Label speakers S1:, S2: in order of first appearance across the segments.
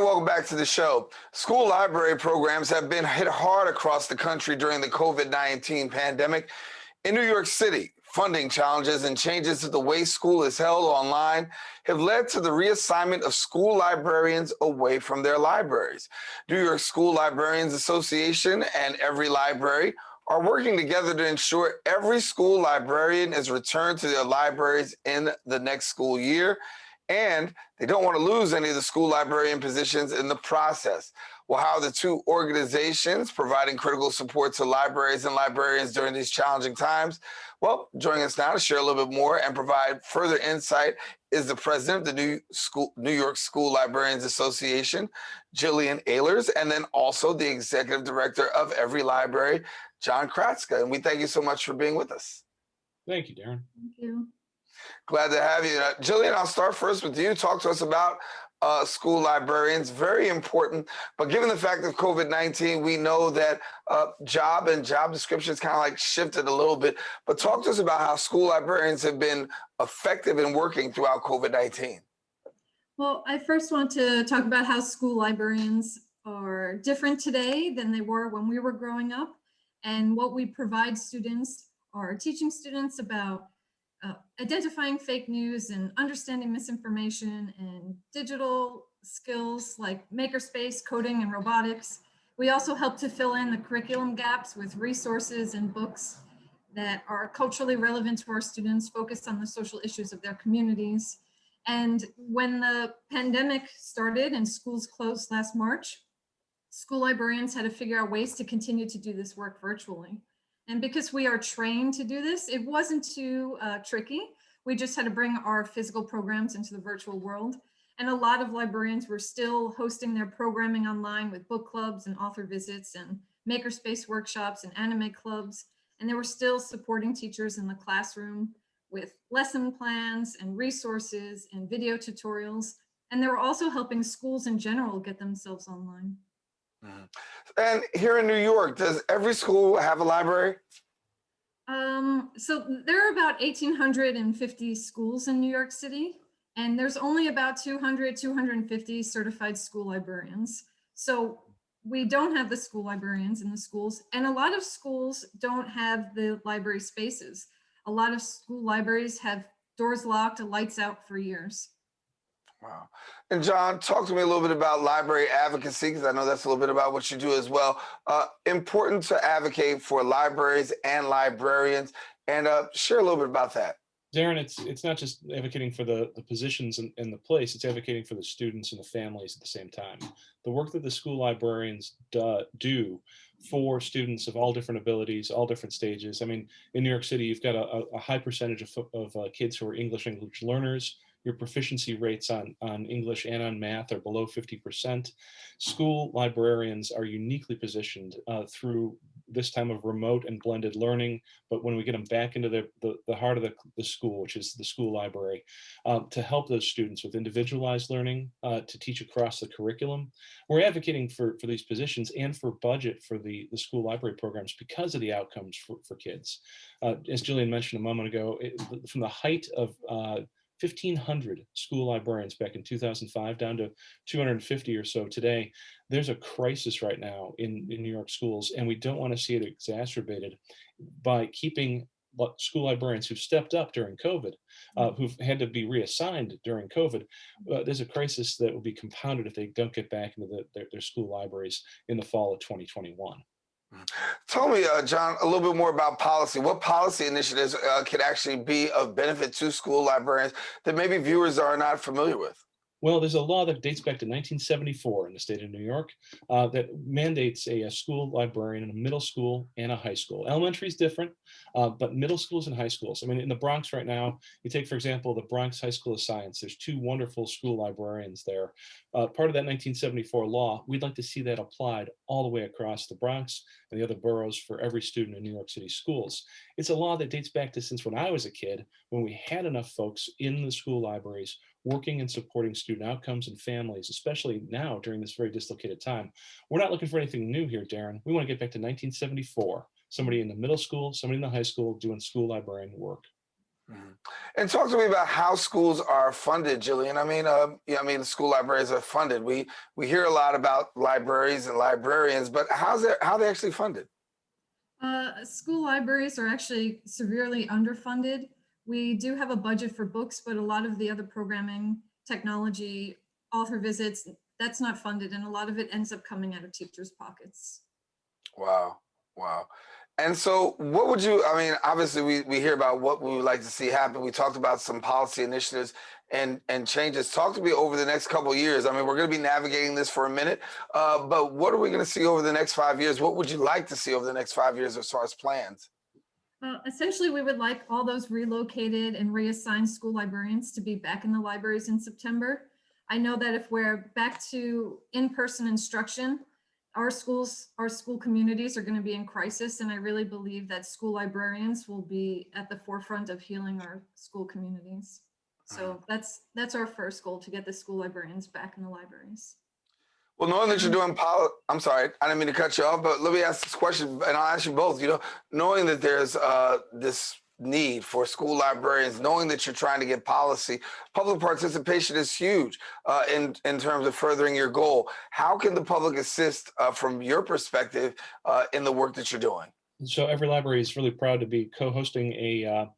S1: And welcome back to the show. School library programs have been hit hard across the country during the COVID-19 pandemic. In New York City, funding challenges and changes to the way school is held online have led to the reassignment of school librarians away from their libraries. New York School Librarians Association and EveryLibrary are working together to ensure every school librarian is returned to their libraries in the next school year, and they don't want to lose any of the school librarian positions in the process. Well, how are the two organizations providing critical support to libraries and librarians during these challenging times? Well, joining us now to share a little bit more and provide further insight is the president of the New York School Librarians Association, Jillian Ehlers, and then also the executive director of EveryLibrary, Chrastka. And we thank you so much for being with us.
S2: Thank you, Daren.
S3: Thank you.
S1: Glad to have you. Jillian, I'll start first with you. Talk to us about school librarians. Very important. But given the fact of COVID-19, we know that job descriptions kind of like shifted a little bit. But talk to us about how school librarians have been effective in working throughout COVID-19.
S3: Well, I first want to talk about how school librarians are different today than they were when we were growing up, and what we provide students are teaching students about identifying fake news and understanding misinformation and digital skills like makerspace, coding, and robotics. We also help to fill in the curriculum gaps with resources and books that are culturally relevant to our students, focused on the social issues of their communities. And when the pandemic started and schools closed last March, school librarians had to figure out ways to continue to do this work virtually. And because we are trained to do this, it wasn't too tricky. We just had to bring our physical programs into the virtual world. And a lot of librarians were still hosting their programming online with book clubs and author visits and makerspace workshops and anime clubs. And they were still supporting teachers in the classroom with lesson plans and resources and video tutorials. And they were also helping schools in general get themselves online.
S1: Mm-hmm. And here in New York, does every school have a library?
S3: So there are about 1,850 schools in New York City, and there's only about 250 certified school librarians. So we don't have the school librarians in the schools, and a lot of schools don't have the library spaces. A lot of school libraries have doors locked, lights out for years.
S1: Wow. And John, talk to me a little bit about library advocacy, because I know that's a little bit about what you do as well. Important to advocate for libraries and librarians, and share a little bit about that.
S2: Daren, it's not just advocating for the positions and the place, it's advocating for the students and the families at the same time. The work that the school librarians do for students of all different abilities, all different stages. I mean, in New York City, you've got a high percentage of kids who are English learners. Your proficiency rates on English and on math are below 50%. School librarians are uniquely positioned through this time of remote and blended learning, but when we get them back into the heart of the school, which is the school library, to help those students with individualized learning, to teach across the curriculum. We're advocating for these positions and for budget for the school library programs because of the outcomes for kids. As Jillian mentioned a moment ago, from the height of 1,500 school librarians back in 2005 down to 250 or so today. There's a crisis right now in New York schools, and we don't want to see it exacerbated by keeping school librarians who've stepped up during COVID, who've had to be reassigned during COVID. There's a crisis that will be compounded if they don't get back into their school libraries in the fall of 2021.
S1: Tell me, John, a little bit more about policy. What policy initiatives could actually be of benefit to school librarians that maybe viewers are not familiar with?
S2: Well, there's a law that dates back to 1974 in the state of New York that mandates a school librarian in a middle school and a high school. Elementary is different, but middle schools and high schools. I mean, in the Bronx right now, you take, for example, the Bronx High School of Science. There's two wonderful school librarians there. Part of that 1974 law, we'd like to see that applied all the way across the Bronx and the other boroughs for every student in New York City schools. It's a law that dates back to since when I was a kid, when we had enough folks in the school libraries working and supporting student outcomes and families, especially now during this very dislocated time. We're not looking for anything new here, Daren. We want to get back to 1974. Somebody in the middle school, somebody in the high school doing school librarian work.
S1: Mhm. And talk to me about how schools are funded, Jillian. Yeah, I mean, the school libraries are funded. We hear a lot about libraries and librarians, but how are they actually funded?
S3: School libraries are actually severely underfunded. We do have a budget for books, but a lot of the other programming, technology, author visits, that's not funded, and a lot of it ends up coming out of teachers' pockets.
S1: Wow, wow. And so, what would you? I mean, obviously, we hear about what we would like to see happen. We talked about some policy initiatives and changes. Talk to me over the next couple of years. I mean, we're going to be navigating this for a minute, but what are we going to see over the next 5 years? What would you like to see over the next 5 years as far as plans?
S3: Essentially, we would like all those relocated and reassigned school librarians to be back in the libraries in September. I know that if we're back to in-person instruction, our school communities are going to be in crisis, and I really believe that school librarians will be at the forefront of healing our school communities. So that's our first goal, to get the school librarians back in the libraries.
S1: Well, knowing that you're doing I'm sorry, I didn't mean to cut you off, but let me ask this question, and I'll ask you both. You know, knowing that there's this need for school librarians, knowing that you're trying to get policy, public participation is huge in terms of furthering your goal. How can the public assist from your perspective in the work that you're doing?
S2: So EveryLibrary is really proud to be co-hosting a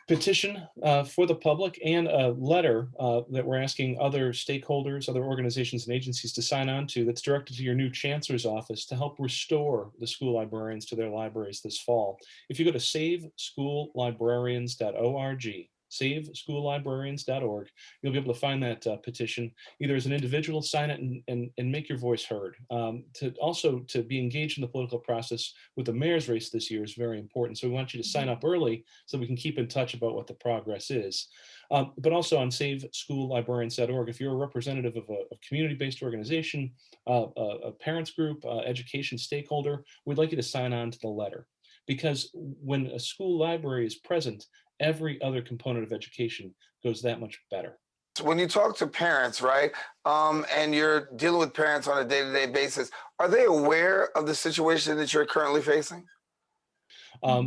S2: petition for the public and a letter that we're asking other stakeholders, other organizations and agencies to sign on to, that's directed to your new chancellor's office to help restore the school librarians to their libraries this fall. If you go to saveschoollibrarians.org, saveschoollibrarians.org, you'll be able to find that petition either as an individual, sign it and make your voice heard. To be engaged in the political process with the mayor's race this year is very important. So we want you to sign up early so we can keep in touch about what the progress is. But also on saveschoollibrarians.org, if you're a representative of a community-based organization, a parents group, education stakeholder, we'd like you to sign on to the letter. Because when a school library is present, every other component of education goes that much better.
S1: When you talk to parents, right, and you're dealing with parents on a day-to-day basis, are they aware of the situation that you're currently facing?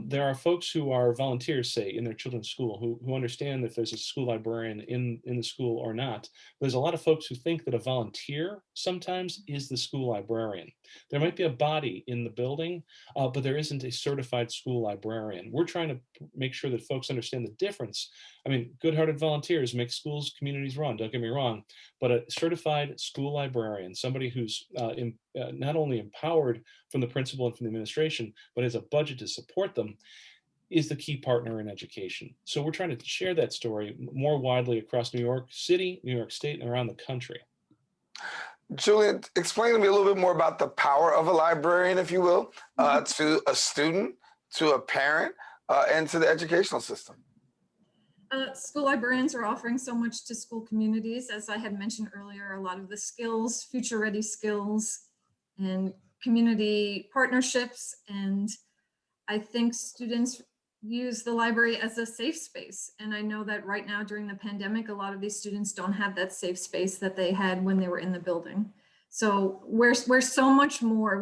S2: There are folks who are volunteers, say, in their children's school who understand if there's a school librarian in the school or not. There's a lot of folks who think that a volunteer sometimes is the school librarian. There might be a body in the building, but there isn't a certified school librarian. We're trying to make sure that folks understand the difference. I mean, good-hearted volunteers make schools, communities run, don't get me wrong, but a certified school librarian, somebody who's not only empowered from the principal and from the administration, but has a budget to support them, is the key partner in education. So we're trying to share that story more widely across New York City, New York State, and around the country.
S1: Julian, explain to me a little bit more about the power of a librarian, if you will, to a student, to a parent, and to the educational system.
S3: School librarians are offering so much to school communities. As I had mentioned earlier, a lot of the skills, future-ready skills, and community partnerships. And I think students use the library as a safe space. And I know that right now during the pandemic, a lot of these students don't have that safe space that they had when they were in the building. So we're so much more,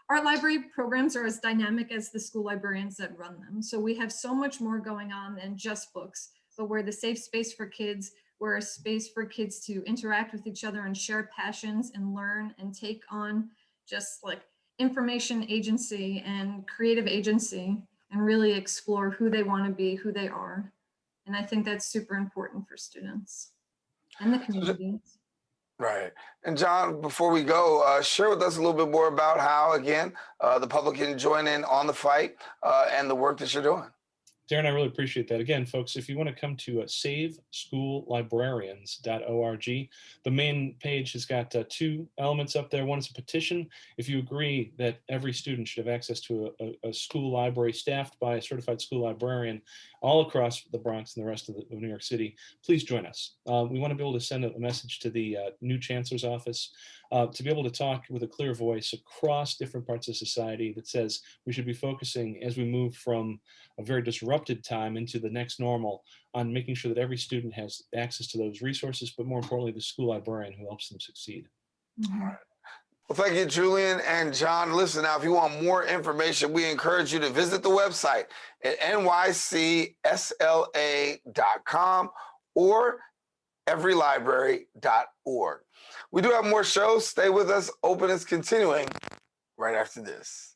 S3: our library programs are as dynamic as the school librarians that run them. So we have so much more going on than just books, but we're the safe space for kids. We're a space for kids to interact with each other and share passions and learn and take on just like information agency and creative agency and really explore who they want to be, who they are. And I think that's super important for students and the community.
S1: Right. And John, before we go, share with us a little bit more about how, again, the public can join in on the fight and the work that you're doing.
S2: Daren, I really appreciate that. Again, folks, if you want to come to saveschoollibrarians.org, the main page has got two elements up there. One is a petition. If you agree that every student should have access to a school library staffed by a certified school librarian all across the Bronx and the rest of New York City, please join us. We want to be able to send a message to the new chancellor's office to be able to talk with a clear voice across different parts of society that says we should be focusing, as we move from a very disrupted time into the next normal, on making sure that every student has access to those resources, but more importantly, the school librarian who helps them succeed.
S3: Mm-hmm.
S1: All right. Well, thank you, Julian and John. Listen, now, if you want more information, we encourage you to visit the website at NYCSLA.com or EveryLibrary.org. We do have more shows. Stay with us. Open is continuing right after this.